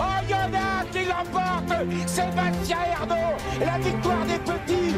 Oh, il y en a un qui l'emporte. Sébastien Ernaud. La victoire des petits.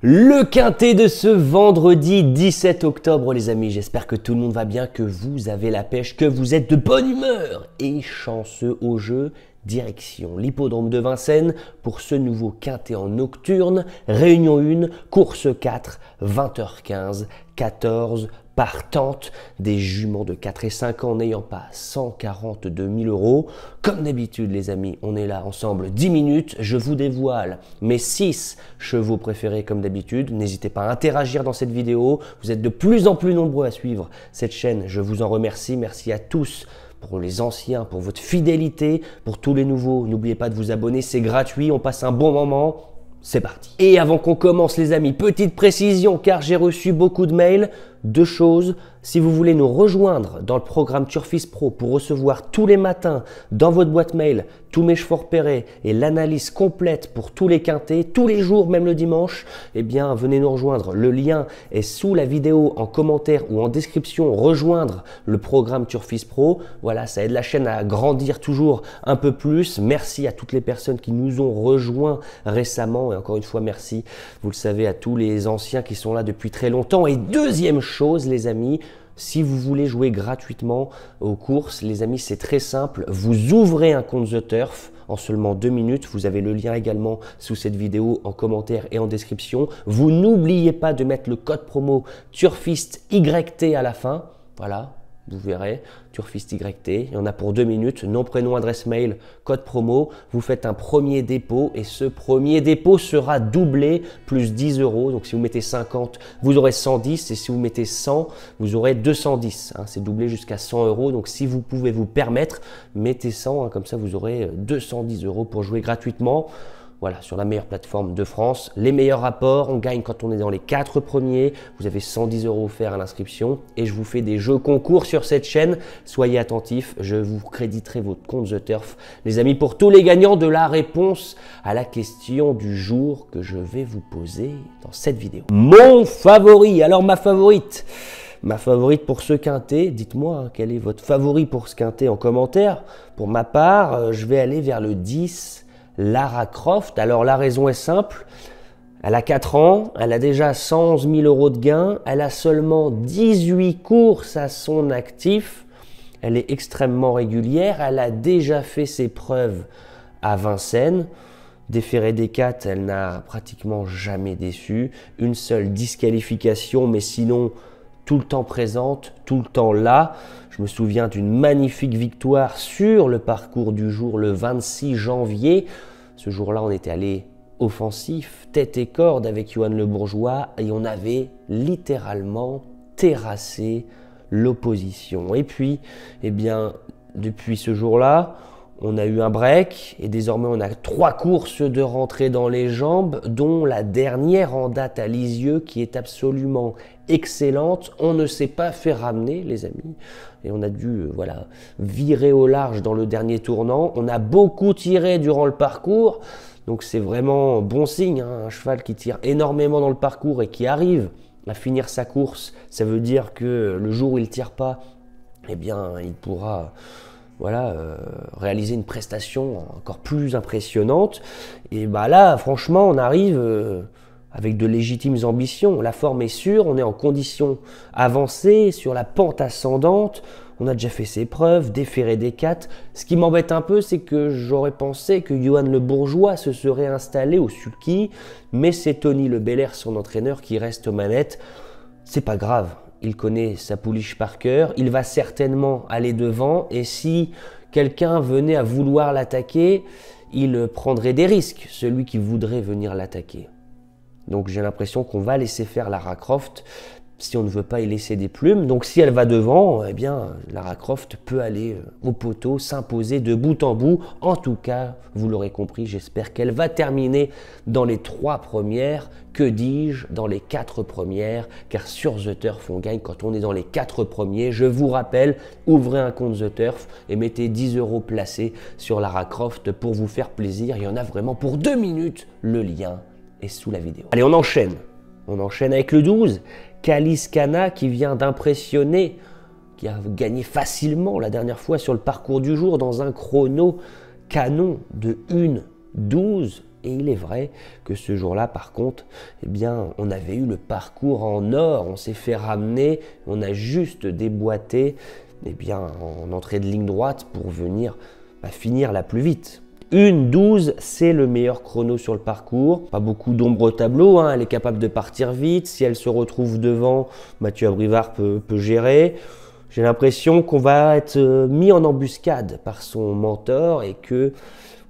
Le quintet de ce vendredi 17 octobre les amis, j'espère que tout le monde va bien, que vous avez la pêche, que vous êtes de bonne humeur et chanceux au jeu. Direction l'hippodrome de Vincennes pour ce nouveau quintet en nocturne, réunion 1, course 4, 20h15, 14 partantes, des juments de 4 et 5 ans n'ayant pas 142 000 €. Comme d'habitude les amis, on est là ensemble 10 minutes, je vous dévoile mes 6 chevaux préférés comme d'habitude. N'hésitez pas à interagir dans cette vidéo, vous êtes de plus en plus nombreux à suivre cette chaîne, je vous en remercie, merci à tous. Pour les anciens, pour votre fidélité, pour tous les nouveaux, n'oubliez pas de vous abonner, c'est gratuit, on passe un bon moment, c'est parti. Et avant qu'on commence les amis, petite précision car j'ai reçu beaucoup de mails, 2 choses. Si vous voulez nous rejoindre dans le programme Turfis Pro pour recevoir tous les matins dans votre boîte mail tous mes chevaux repérés et l'analyse complète pour tous les quintets, tous les jours, même le dimanche, eh bien venez nous rejoindre. Le lien est sous la vidéo en commentaire ou en description. Rejoindre le programme Turfis Pro. Voilà, ça aide la chaîne à grandir toujours un peu plus. Merci à toutes les personnes qui nous ont rejoints récemment et encore une fois merci, vous le savez, à tous les anciens qui sont là depuis très longtemps. Et deuxième chose les amis, si vous voulez jouer gratuitement aux courses, les amis, c'est très simple. Vous ouvrez un compte The Turf en seulement 2 minutes. Vous avez le lien également sous cette vidéo en commentaire et en description. Vous n'oubliez pas de mettre le code promo TurfistYT à la fin. Voilà. Vous verrez, Turfist YT, il y en a pour 2 minutes, nom, prénom, adresse mail, code promo, vous faites un premier dépôt et ce premier dépôt sera doublé plus 10 €. Donc si vous mettez 50, vous aurez 110 et si vous mettez 100, vous aurez 210. C'est doublé jusqu'à 100 €. Donc si vous pouvez vous permettre, mettez 100, comme ça vous aurez 210 € pour jouer gratuitement. Voilà, sur la meilleure plateforme de France, les meilleurs rapports, on gagne quand on est dans les 4 premiers, vous avez 110 € offerts à l'inscription et je vous fais des jeux concours sur cette chaîne, soyez attentifs, je vous créditerai votre compte The Turf. Les amis, pour tous les gagnants de la réponse à la question du jour que je vais vous poser dans cette vidéo. Mon favori, alors ma favorite pour ce quintet, dites-moi quel est votre favori pour ce quintet en commentaire. Pour ma part, je vais aller vers le 10, Lara Croft. Alors la raison est simple, elle a 4 ans, elle a déjà 111 000 € de gains, elle a seulement 18 courses à son actif, elle est extrêmement régulière, elle a déjà fait ses preuves à Vincennes. Déférée des 4, elle n'a pratiquement jamais déçu, une seule disqualification, mais sinon tout le temps présente, tout le temps là. Je me souviens d'une magnifique victoire sur le parcours du jour le 26 janvier. Ce jour-là, on était allé offensif, tête et corde avec Johan Le Bourgeois et on avait littéralement terrassé l'opposition. Et puis, eh bien, depuis ce jour-là, on a eu un break et désormais on a 3 courses de rentrée dans les jambes, dont la dernière en date à Lisieux qui est absolument excellente. On ne s'est pas fait ramener les amis et on a dû voilà, virer au large dans le dernier tournant. On a beaucoup tiré durant le parcours, donc c'est vraiment bon signe, un cheval qui tire énormément dans le parcours et qui arrive à finir sa course. Ça veut dire que le jour où il ne tire pas, eh bien il pourra... Voilà, réaliser une prestation encore plus impressionnante. Et bah là, franchement, on arrive avec de légitimes ambitions. La forme est sûre, on est en condition avancée, sur la pente ascendante. On a déjà fait ses preuves, déféré des 4. Ce qui m'embête un peu, c'est que j'aurais pensé que Johan Le Bourgeois se serait installé au sulky, mais c'est Tony Le Belair, son entraîneur, qui reste aux manettes. C'est pas grave. Il connaît sa pouliche par cœur, il va certainement aller devant et si quelqu'un venait à vouloir l'attaquer, il prendrait des risques, celui qui voudrait venir l'attaquer. Donc j'ai l'impression qu'on va laisser faire Lara Croft si on ne veut pas y laisser des plumes. Donc si elle va devant, eh bien Lara Croft peut aller au poteau, s'imposer de bout en bout. En tout cas, vous l'aurez compris, j'espère qu'elle va terminer dans les 3 premières. Que dis-je, dans les 4 premières, car sur The Turf, on gagne quand on est dans les 4 premiers. Je vous rappelle, ouvrez un compte The Turf et mettez 10 € placés sur Lara Croft pour vous faire plaisir. Il y en a vraiment pour 2 minutes. Le lien est sous la vidéo. Allez, on enchaîne. On enchaîne avec le 12. Kaliskana qui vient d'impressionner qui a gagné facilement la dernière fois sur le parcours du jour dans un chrono canon de 1:12. Et il est vrai que ce jour-là, par contre, eh bien, on avait eu le parcours en or, on s'est fait ramener, on a juste déboîté eh bien, en entrée de ligne droite pour venir finir la plus vite. 1:12, c'est le meilleur chrono sur le parcours. Pas beaucoup d'ombre au tableau, hein. Elle est capable de partir vite. Si elle se retrouve devant, Mathieu Abrivard peut gérer. J'ai l'impression qu'on va être mis en embuscade par son mentor et que,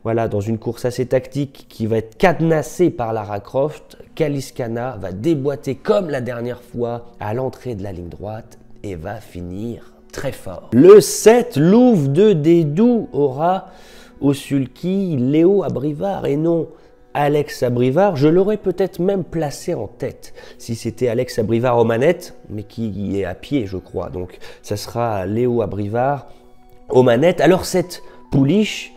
voilà, dans une course assez tactique qui va être cadenassée par Lara Croft, Kaliskana va déboîter comme la dernière fois à l'entrée de la ligne droite et va finir très fort. Le 7, Louvre de Dédou, aura au sulky Léo Abrivard et non Alex Abrivard. Je l'aurais peut-être même placé en tête si c'était Alex Abrivard aux manettes, mais qui est à pied, je crois. Donc, ça sera Léo Abrivard aux manettes. Alors, cette pouliche,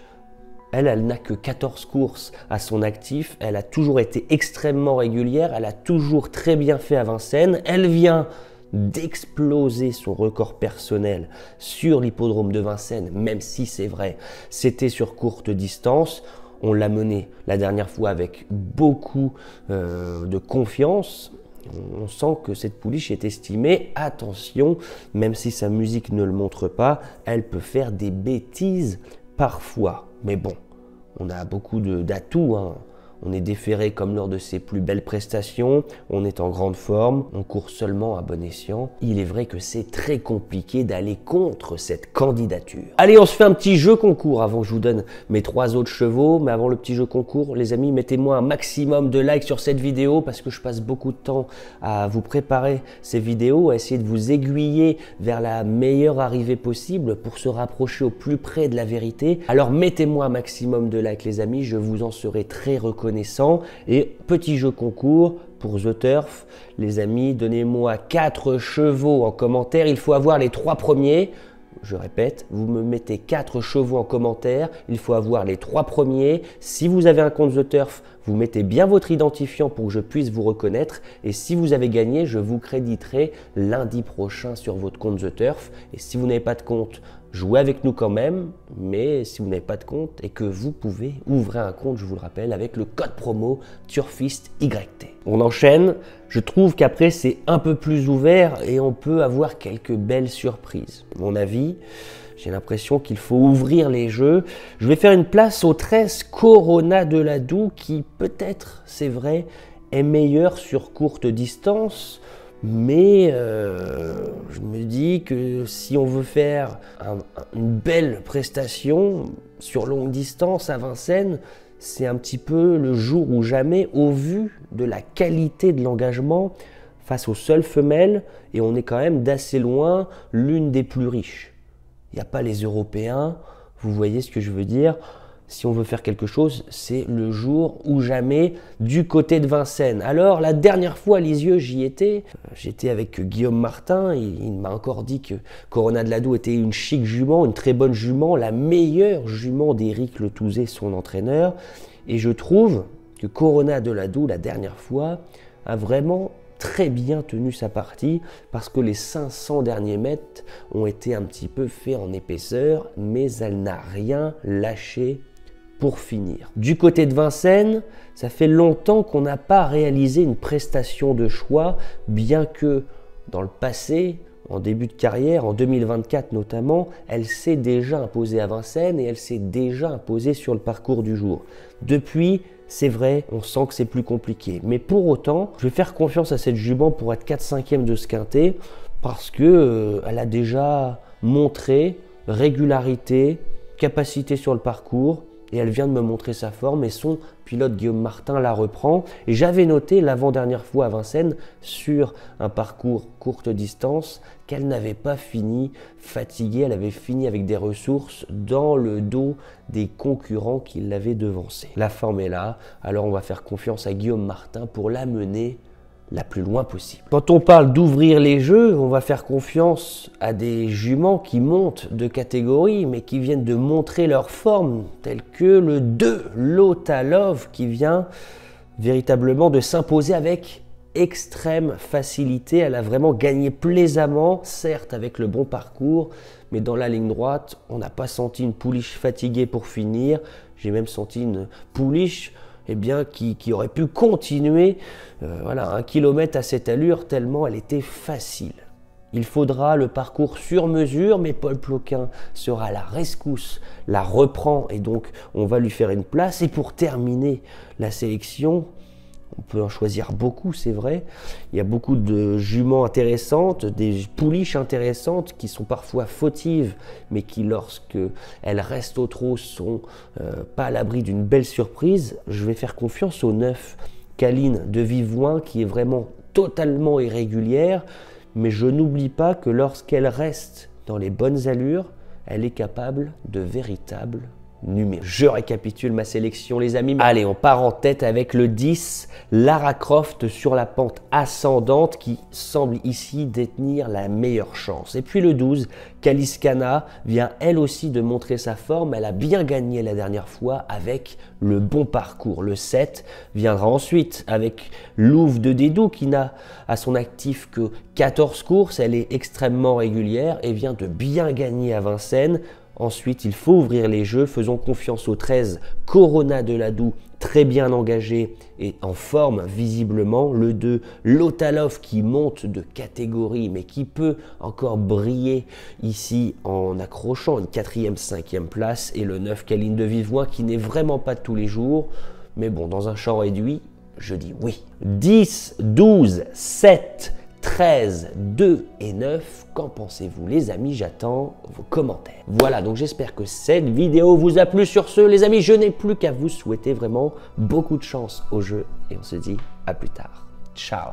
elle n'a que 14 courses à son actif. Elle a toujours été extrêmement régulière. Elle a toujours très bien fait à Vincennes. Elle vient d'exploser son record personnel sur l'hippodrome de Vincennes, même si c'est vrai, c'était sur courte distance. On l'a mené la dernière fois avec beaucoup de confiance. On sent que cette pouliche est estimée. Attention, même si sa musique ne le montre pas, elle peut faire des bêtises parfois. Mais bon, on a beaucoup d'atouts, hein. On est déféré comme lors de ses plus belles prestations, on est en grande forme, on court seulement à bon escient. Il est vrai que c'est très compliqué d'aller contre cette candidature. Allez, on se fait un petit jeu concours avant que je vous donne mes 3 autres chevaux. Mais avant le petit jeu concours, les amis, mettez-moi un maximum de likes sur cette vidéo parce que je passe beaucoup de temps à vous préparer ces vidéos, à essayer de vous aiguiller vers la meilleure arrivée possible pour se rapprocher au plus près de la vérité. Alors mettez-moi un maximum de likes, les amis, je vous en serai très reconnaissant. Et petit jeu concours pour The Turf, les amis, donnez-moi 4 chevaux en commentaire. Il faut avoir les 3 premiers. Je répète, vous me mettez 4 chevaux en commentaire. Il faut avoir les 3 premiers. Si vous avez un compte The Turf, vous mettez bien votre identifiant pour que je puisse vous reconnaître. Et si vous avez gagné, je vous créditerai lundi prochain sur votre compte The Turf. Et si vous n'avez pas de compte, jouez avec nous quand même, mais si vous n'avez pas de compte et que vous pouvez ouvrir un compte, je vous le rappelle, avec le code promo TurfistYT. On enchaîne. Je trouve qu'après, c'est un peu plus ouvert et on peut avoir quelques belles surprises. À mon avis, j'ai l'impression qu'il faut ouvrir les jeux. Je vais faire une place au 13 Corona de la Doue qui, peut-être, c'est vrai, est meilleur sur courte distance. Mais je me dis que si on veut faire une belle prestation sur longue distance à Vincennes, c'est un petit peu le jour ou jamais au vu de la qualité de l'engagement face aux seules femelles. Et on est quand même d'assez loin l'une des plus riches. Il n'y a pas les Européens, vous voyez ce que je veux dire ? Si on veut faire quelque chose, c'est le jour ou jamais du côté de Vincennes. Alors, la dernière fois, Lisieux, j'y étais. J'étais avec Guillaume Martin. Il m'a encore dit que Corona de la Doue était une chic jument, une très bonne jument, la meilleure jument d'Éric Le Touzet, son entraîneur. Et je trouve que Corona de la Doue, la dernière fois, a vraiment très bien tenu sa partie parce que les 500 derniers mètres ont été un petit peu faits en épaisseur, mais elle n'a rien lâché pour finir. Du côté de Vincennes, ça fait longtemps qu'on n'a pas réalisé une prestation de choix, bien que dans le passé, en début de carrière, en 2024 notamment, elle s'est déjà imposée à Vincennes et elle s'est déjà imposée sur le parcours du jour. Depuis, c'est vrai, on sent que c'est plus compliqué. Mais pour autant, je vais faire confiance à cette jument pour être 4/5e de ce quintet parce que elle a déjà montré régularité, capacité sur le parcours. Et elle vient de me montrer sa forme et son pilote Guillaume Martin la reprend. Et j'avais noté l'avant-dernière fois à Vincennes sur un parcours courte distance qu'elle n'avait pas fini fatiguée. Elle avait fini avec des ressources dans le dos des concurrents qui l'avaient devancée. La forme est là, alors on va faire confiance à Guillaume Martin pour la mener la plus loin possible. Quand on parle d'ouvrir les jeux, on va faire confiance à des juments qui montent de catégorie, mais qui viennent de montrer leur forme, telle que le 2, Lotalov, qui vient véritablement de s'imposer avec extrême facilité. Elle a vraiment gagné plaisamment, certes avec le bon parcours, mais dans la ligne droite, on n'a pas senti une pouliche fatiguée pour finir. J'ai même senti une pouliche qui aurait pu continuer 1 kilomètre à cette allure tellement elle était facile. Il faudra le parcours sur mesure, mais Paul Ploquin sera à la rescousse, la reprend et donc on va lui faire une place. Et pour terminer la sélection, on peut en choisir beaucoup, c'est vrai. Il y a beaucoup de juments intéressantes, des pouliches intéressantes qui sont parfois fautives, mais qui, lorsque elles restent au trot, sont pas à l'abri d'une belle surprise. Je vais faire confiance au 9 Caline de Vivoin, qui est vraiment totalement irrégulière, mais je n'oublie pas que lorsqu'elle reste dans les bonnes allures, elle est capable de véritables numéros. Je récapitule ma sélection, les amis. Allez, on part en tête avec le 10, Lara Croft sur la pente ascendante qui semble ici détenir la meilleure chance. Et puis le 12, Kaliskana vient elle aussi de montrer sa forme. Elle a bien gagné la dernière fois avec le bon parcours. Le 7 viendra ensuite avec Louvre de Dédou qui n'a à son actif que 14 courses. Elle est extrêmement régulière et vient de bien gagner à Vincennes. Ensuite, il faut ouvrir les jeux. Faisons confiance au 13, Corona de Ladoux, très bien engagé et en forme visiblement. Le 2, Lotalov qui monte de catégorie mais qui peut encore briller ici en accrochant une 4e, 5e place. Et le 9, Caline de Vivoin qui n'est vraiment pas de tous les jours. Mais bon, dans un champ réduit, je dis oui. 10, 12, 7, 13, 2 et 9, qu'en pensez-vous les amis? J'attends vos commentaires. Voilà, donc j'espère que cette vidéo vous a plu. Sur ce, les amis, je n'ai plus qu'à vous souhaiter vraiment beaucoup de chance au jeu et on se dit à plus tard. Ciao.